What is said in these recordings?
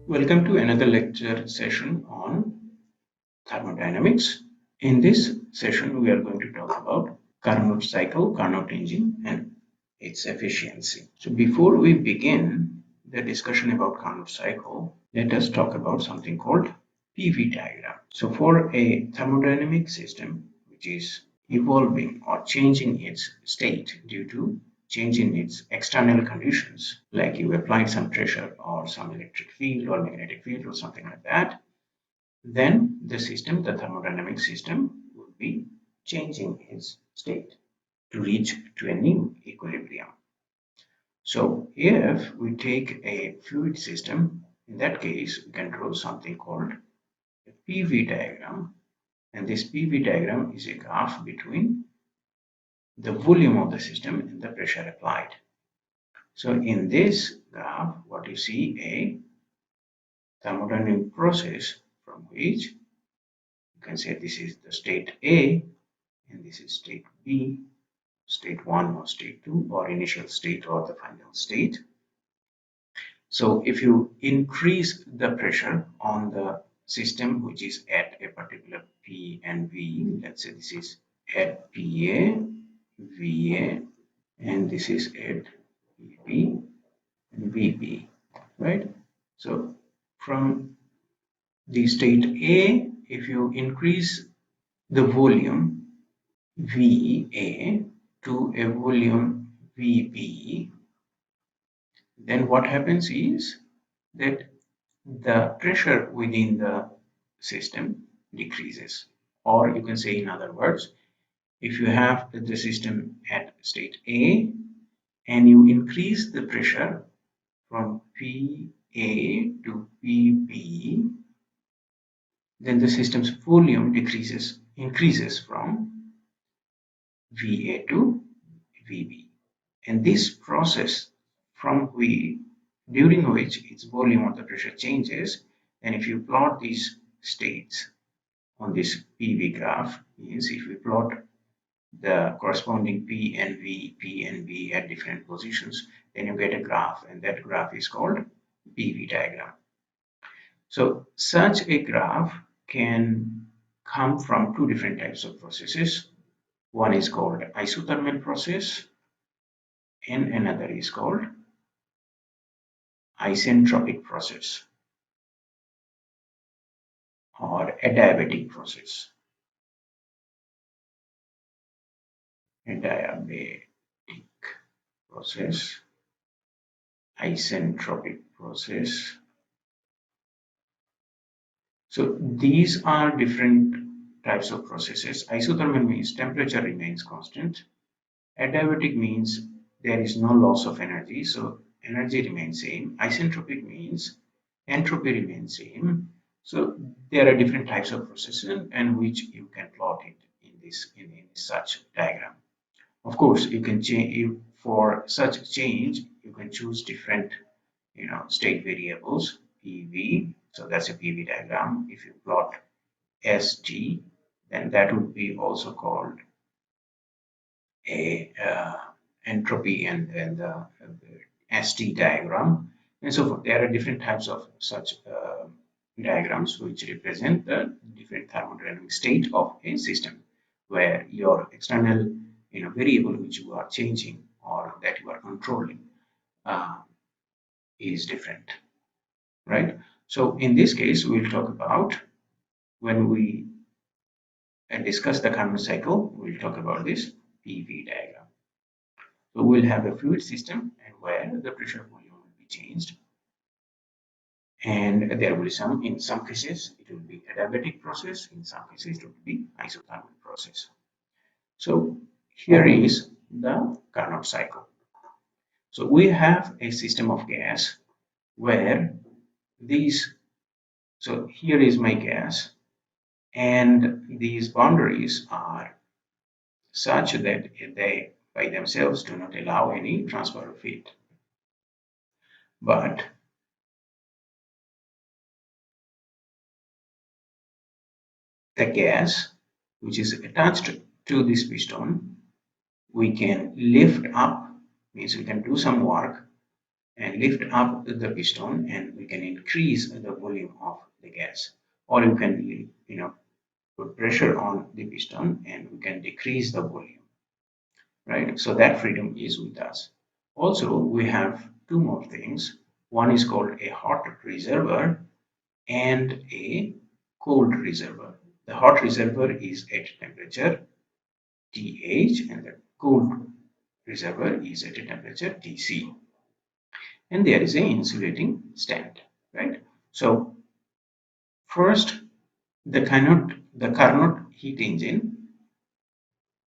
Welcome to another lecture session on thermodynamics. In this session, we are going to talk about Carnot cycle, Carnot engine, and its efficiency. So before we begin the discussion about Carnot cycle, let us talk about something called PV diagram. So for a thermodynamic system which is evolving or changing its state due to change in its external conditions, like you applied some pressure or some electric field or magnetic field or something like that, then the system, the thermodynamic system, would be changing its state to reach to a new equilibrium. So if we take a fluid system, in that case, we can draw something called a PV diagram. And this PV diagram is a graph between the volume of the system and the pressure applied. So in this graph, what you see a thermodynamic process from which you can say this is the state A and this is state B, state 1 or state 2 or initial state or the final state. So if you increase the pressure on the system which is at a particular P and V, let's say this is at PA, VA, and this is at PP and VP, right? So from the state A, if you increase the volume VA to a volume VB, then what happens is that the pressure within the system decreases. Or you can say, in other words, if you have the system at state A and you increase the pressure from PA to PB, then the system's volume increases from VA to VB. And this process during which its volume or the pressure changes, and if you plot these states on this PV graph, means if we plot the corresponding P and V at different positions, then you get a graph, and that graph is called PV diagram. So such a graph can come from two different types of processes. One is called isothermal process and another is called isentropic process or adiabatic process. Adiabatic process, isentropic process. So these are different types of processes. Isothermal means temperature remains constant. Adiabatic means there is no loss of energy, so energy remains same. Isentropic means entropy remains same. So there are different types of processes and which you can plot it in such diagram. Of course, you can change for such change. You can choose different, state variables. PV, so that's a PV diagram. If you plot ST, then that would be also called a entropy and the ST diagram, and so forth. There are different types of such diagrams which represent the different thermodynamic state of a system, where your external variable which you are changing or that you are controlling uh, is different, right? So in this case, we'll talk about when we discuss the Carnot cycle, we'll talk about this PV diagram. So we'll have a fluid system and where the pressure volume will be changed. And there will be in some cases, it will be adiabatic process. In some cases, it will be isothermal process. So here is the Carnot cycle. So we have a system of gas where so here is my gas, and these boundaries are such that they by themselves do not allow any transfer of heat. But the gas which is attached to this piston, we can lift up, means we can do some work and lift up the piston, and we can increase the volume of the gas, or you can put pressure on the piston and we can decrease the volume, right? So that freedom is with us. Also, we have two more things. One is called a hot reservoir and a cold reservoir. The hot reservoir is at temperature TH and the cold reservoir is at a temperature TC. And there is an insulating stand, right? So first, the Carnot heat engine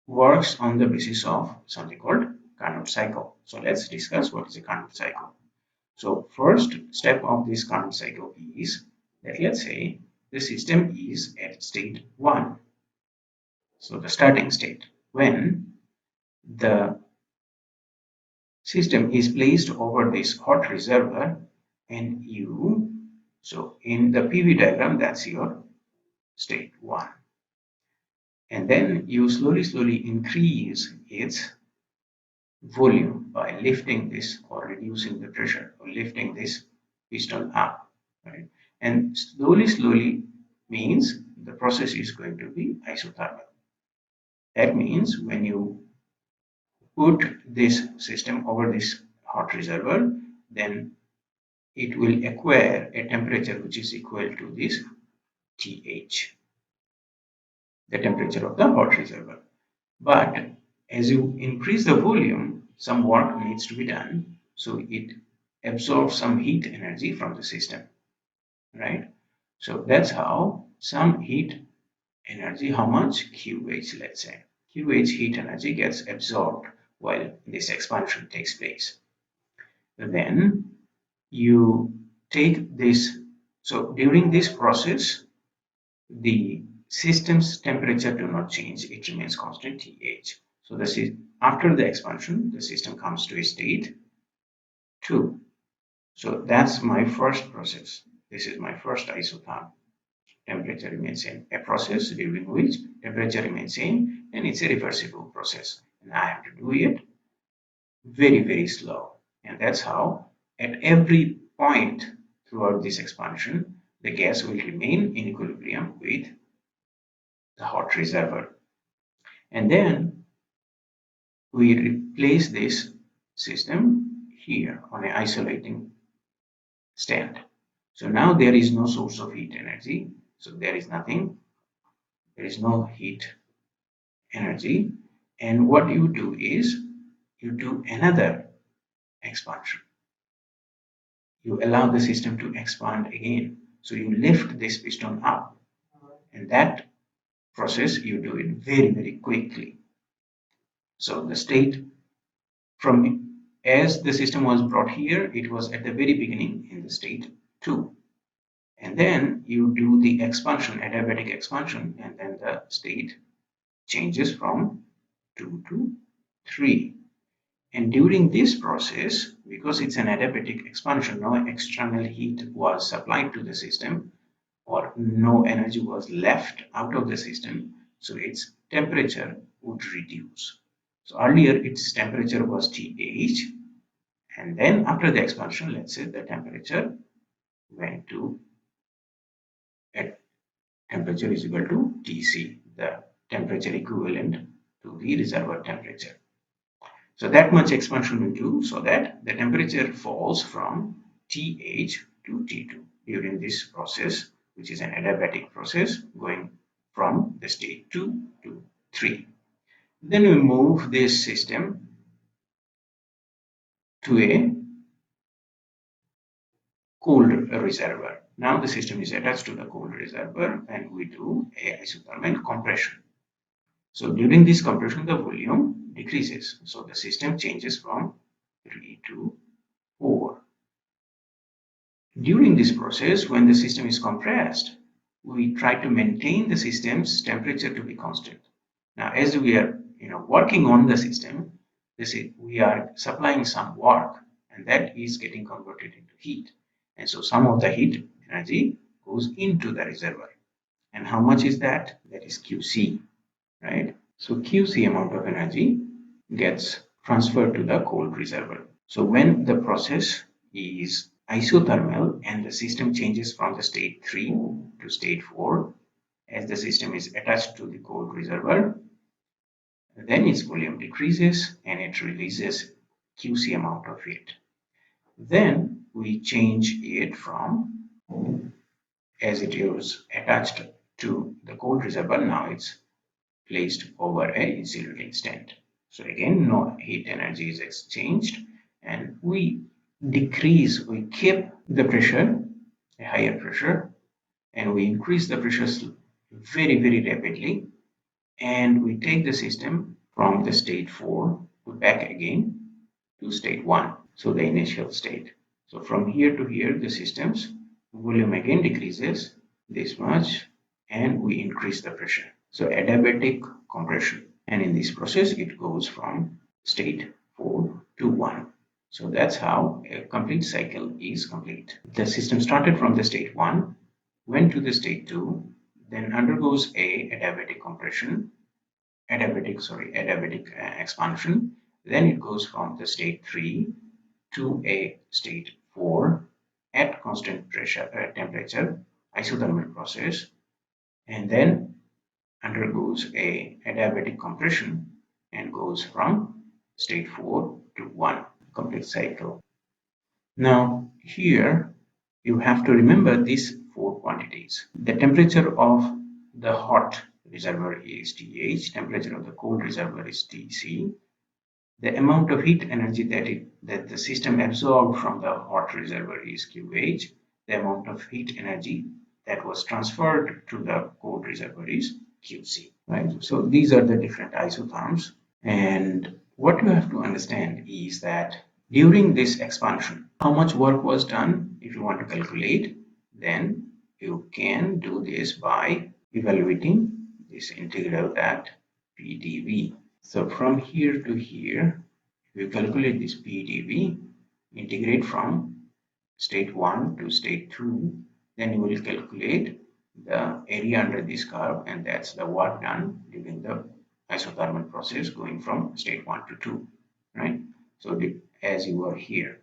works on the basis of something called Carnot cycle. So let's discuss what is a Carnot cycle. So first step of this Carnot cycle is that, let's say the system is at state 1. So the starting state, when the system is placed over this hot reservoir, and so in the PV diagram, that's your state 1. And then you slowly increase its volume by lifting this or reducing the pressure or lifting this piston up, right? And slowly means the process is going to be isothermal. That means when you put this system over this hot reservoir, then it will acquire a temperature which is equal to this TH, the temperature of the hot reservoir. But as you increase the volume, some work needs to be done. So it absorbs some heat energy from the system, right? So that's how some heat energy, how much QH, let's say. QH heat energy gets absorbed while this expansion takes place. Then you take this, so during this process, the system's temperature do not change, it remains constant TH. So after the expansion, the system comes to a state 2. So that's my first process. This is my first isotherm. Temperature remains same. A process during which temperature remains same, and it's a reversible process. And I have to do it very slow. And that's how at every point throughout this expansion, the gas will remain in equilibrium with the hot reservoir. And then we replace this system here on an isolating stand. So now there is no source of heat energy. So there is nothing, there is no heat energy. And what you do is you do another expansion. You allow the system to expand again. So you lift this piston up, and that process you do it very quickly. So the state from as the system was brought here, it was at the very beginning in the state 2. And then you do the expansion, adiabatic expansion, and then the state changes from 2 to 3. And during this process, because it's an adiabatic expansion, no external heat was supplied to the system or no energy was left out of the system, so its temperature would reduce. So earlier its temperature was TH, and then after the expansion, let's say the temperature went to at temperature is equal to TC, the temperature equivalent to the reservoir temperature. So that much expansion will do so that the temperature falls from TH to T2 during this process, which is an adiabatic process going from the state 2 to 3. Then we move this system to a cold reservoir. Now the system is attached to the cold reservoir and we do a isothermal compression. So during this compression, the volume decreases. So the system changes from 3 to 4. During this process, when the system is compressed, we try to maintain the system's temperature to be constant. Now, as we are working on the system, we are supplying some work, and that is getting converted into heat. And so some of the heat energy goes into the reservoir. And how much is that? That is QC, right? So QC amount of energy gets transferred to the cold reservoir. So when the process is isothermal and the system changes from the state 3 to state 4, as the system is attached to the cold reservoir, then its volume decreases and it releases QC amount of heat. Then we change it from, as it is attached to the cold reservoir, now it's placed over a insulating stand. So again, no heat energy is exchanged, and we keep the pressure, a higher pressure, and we increase the pressure very, very rapidly, and we take the system from the state 4 to back again to state 1, so the initial state. So from here to here, the system's volume again decreases this much, and we increase the pressure. So adiabatic compression, and in this process it goes from state 4 to 1. So that's how a complete cycle is complete. The system started from the state 1, went to the state 2, then undergoes a adiabatic expansion. Then it goes from the state 3 to a state 4 at constant pressure temperature, isothermal process, and then undergoes a adiabatic compression and goes from state 4 to 1, complete cycle. Now here you have to remember these 4 quantities. The temperature of the hot reservoir is TH, temperature of the cold reservoir is TC. The amount of heat energy that the system absorbed from the hot reservoir is QH. The amount of heat energy that was transferred to the cold reservoir is QC. Right? So these are the different isotherms. And what you have to understand is that during this expansion, how much work was done, if you want to calculate, then you can do this by evaluating this integral at PdV. So from here to here, if you calculate this PdV, integrate from state 1 to state 2, then you will calculate the area under this curve, and that's the work done during the isothermal process going from state 1 to 2, right? So as you are here,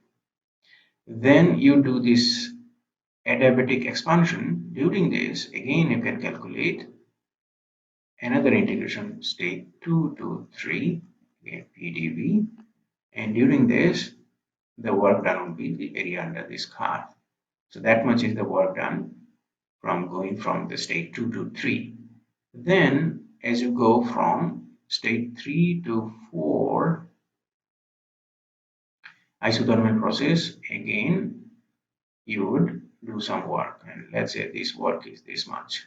then you do this adiabatic expansion. During this, again you can calculate another integration, state 2 to 3, okay, PdV, and during this the work done will be the area under this curve. So that much is the work done from going from the state 2 to 3. Then as you go from state 3 to 4, isothermal process, again you would do some work, and let's say this work is this much.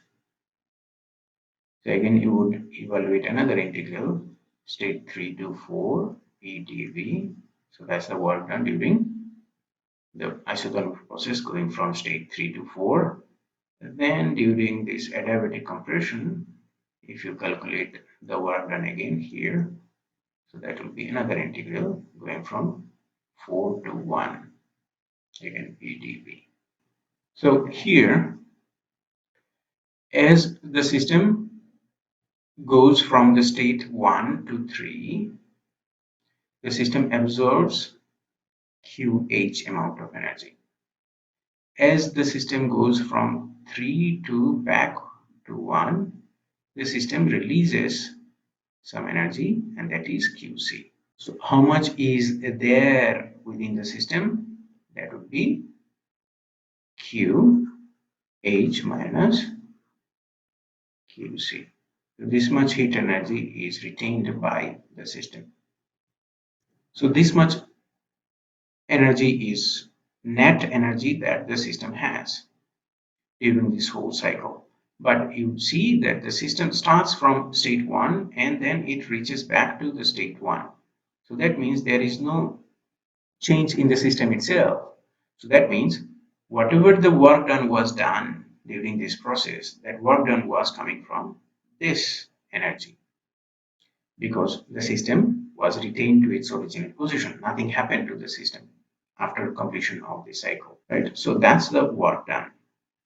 So again you would evaluate another integral, state 3 to 4 PdV. So that's the work done during the isothermal process going from state 3 to 4. Then during this adiabatic compression, if you calculate the work done again here, so that will be another integral going from 4 to 1, again PdV. So here, as the system goes from the state 1 to 3, the system absorbs QH amount of energy. As the system goes from 3 to back to 1, the system releases some energy, and that is QC. So how much is there within the system? That would be QH minus QC. So this much heat energy is retained by the system. So this much energy is net energy that the system has during this whole cycle. But you see that the system starts from state 1 and then it reaches back to the state 1. So that means there is no change in the system itself. So that means whatever the work done was done during this process, that work done was coming from this energy, because the system was retained to its original position. Nothing happened to the system after completion of the cycle, right? So that's the work done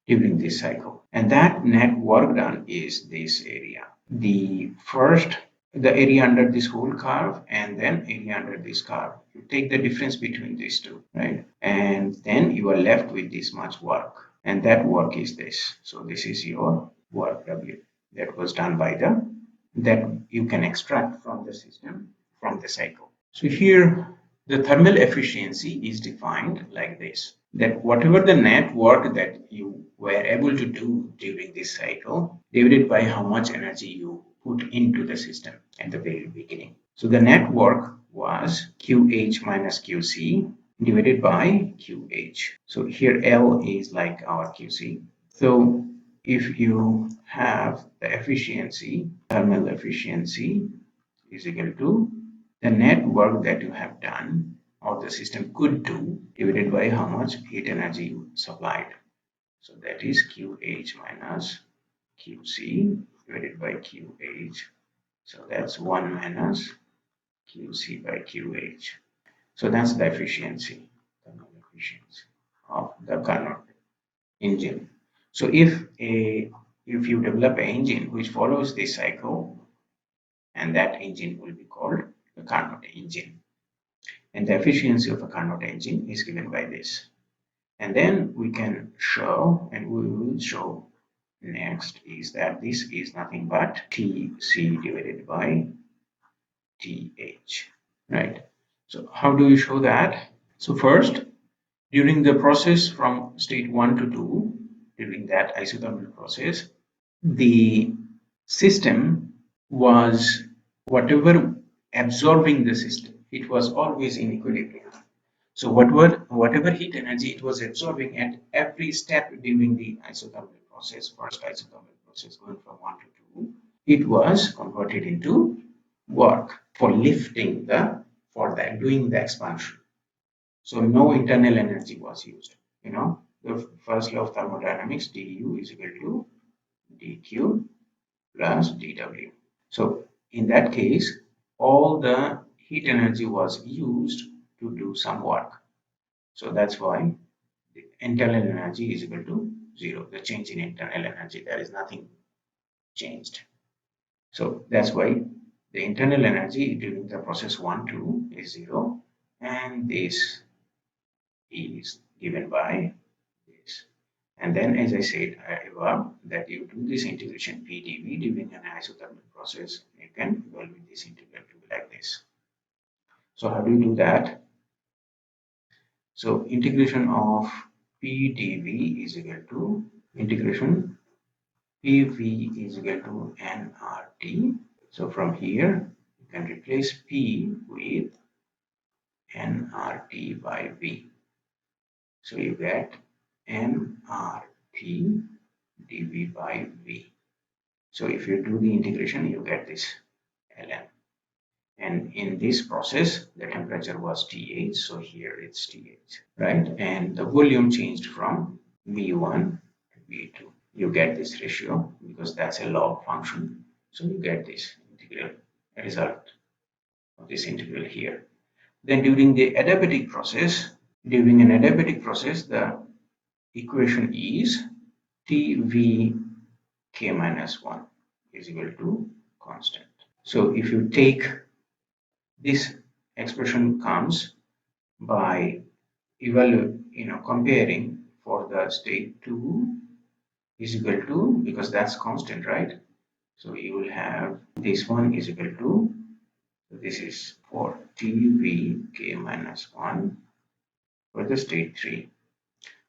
during this cycle, and that net work done is this area. The first the area under this whole curve and then area under this curve. You take the difference between these two, right? And then you are left with this much work. And that work is this. So this is your work W that was done by that you can extract from the system, from the cycle. So here the thermal efficiency is defined like this, that whatever the net work that you were able to do during this cycle divided by how much energy you put into the system at the very beginning. So the net work was QH minus QC divided by QH. So here L is like our QC. So if you have the efficiency, thermal efficiency is equal to the net work that you have done or the system could do divided by how much heat energy you supplied. So that is QH minus QC divided by QH. So that's 1 minus QC by QH. So that's the efficiency, thermal efficiency of the Carnot engine. So if you develop an engine which follows this cycle, and that engine will be called the Carnot engine. And the efficiency of a Carnot engine is given by this. And then we can show, and we will show next, is that this is nothing but Tc divided by Th, right? So how do we show that? So first, during the process from state 1 to 2, during that isothermal process, the system was whatever absorbing the system, it was always in equilibrium. So whatever heat energy it was absorbing at every step during the isothermal process, first isothermal process going from 1 to 2, it was converted into work for lifting for that doing the expansion. So no internal energy was used. The first law of thermodynamics, du is equal to dq plus dw. So in that case, all the heat energy was used to do some work. So that's why the internal energy is equal to 0. The change in internal energy, there is nothing changed. So that's why the internal energy during the process 1, 2 is 0, and this is given by this. And then, as I said above, that you do this integration PdV during an isothermal process, you can evaluate this integral to be like this. So how do you do that? So integration of PdV is equal to integration PV is equal to nRT. So from here, you can replace P with nRT by V. So you get nRT dV by V. So if you do the integration, you get this ln. And in this process, the temperature was Th, so here it's Th, right? And the volume changed from V1 to V2. You get this ratio because that's a log function. So you get this integral result of this integral here. Then during the adiabatic process, during an adiabatic process, the equation is TVK minus 1 is equal to constant. So if you take this expression comes by comparing for the state 2 is equal to, because that's constant, right? So you will have this one is equal to, this is for TVK minus 1 for the state 3.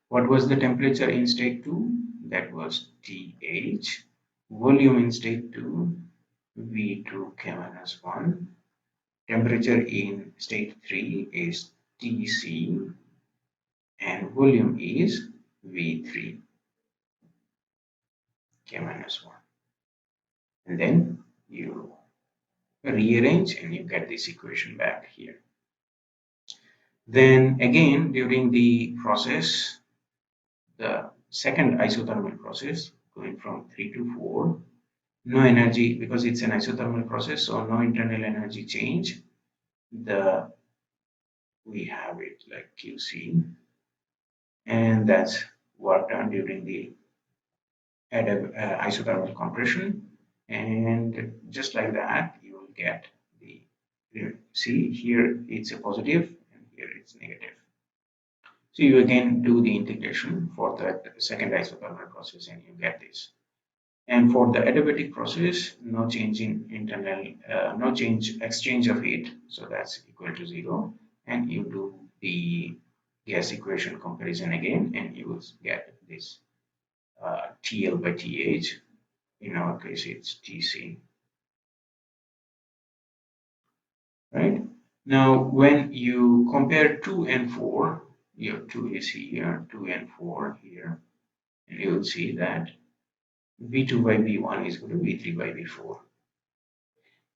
What was the temperature in state 2? That was TH. Volume in state 2, V2K minus 1. Temperature in state 3 is Tc, and volume is V3 K minus 1. And then you rearrange and you get this equation back here. Then again, during the process, the second isothermal process going from 3 to 4, no energy, because it's an isothermal process, so no internal energy change. We have it like QC, and that's work done during the isothermal compression. And just like that, you will get the, see here it's a positive and here it's negative. So you again do the integration for the second isothermal process and you get this. And for the adiabatic process, no change in internal, no change exchange of heat, so that's equal to 0. And you do the gas equation comparison again, and you will get this TL by TH. In our case, it's TC. Right? Now, when you compare 2 and 4, your 2 is here, 2 and 4 here, and you will see that V2 by V1 is equal to V3 by V4.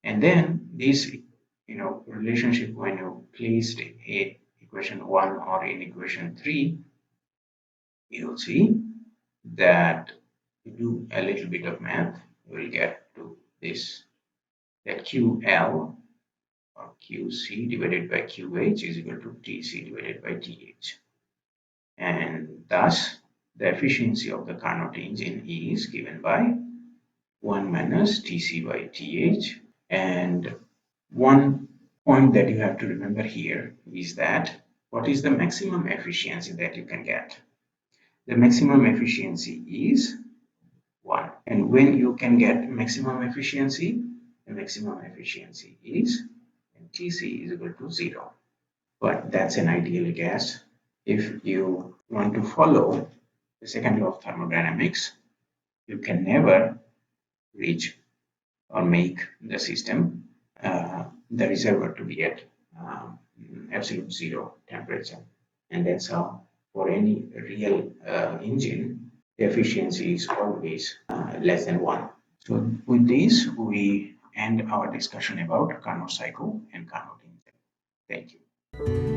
And then this, relationship, when you placed in equation 1 or in equation 3, you will see that you do a little bit of math, you will get to this, that QL or QC divided by QH is equal to TC divided by TH. And thus, the efficiency of the Carnot engine is given by 1 minus TC by TH. And one point that you have to remember here is that what is the maximum efficiency that you can get? The maximum efficiency is 1. And when you can get maximum efficiency, the maximum efficiency is TC is equal to 0. But that's an ideal gas. If you want to follow the second law of thermodynamics, you can never reach or make the system, the reservoir to be at absolute 0 temperature. And that's how for any real engine, the efficiency is always less than 1. So with this, we end our discussion about Carnot cycle and Carnot engine. Thank you.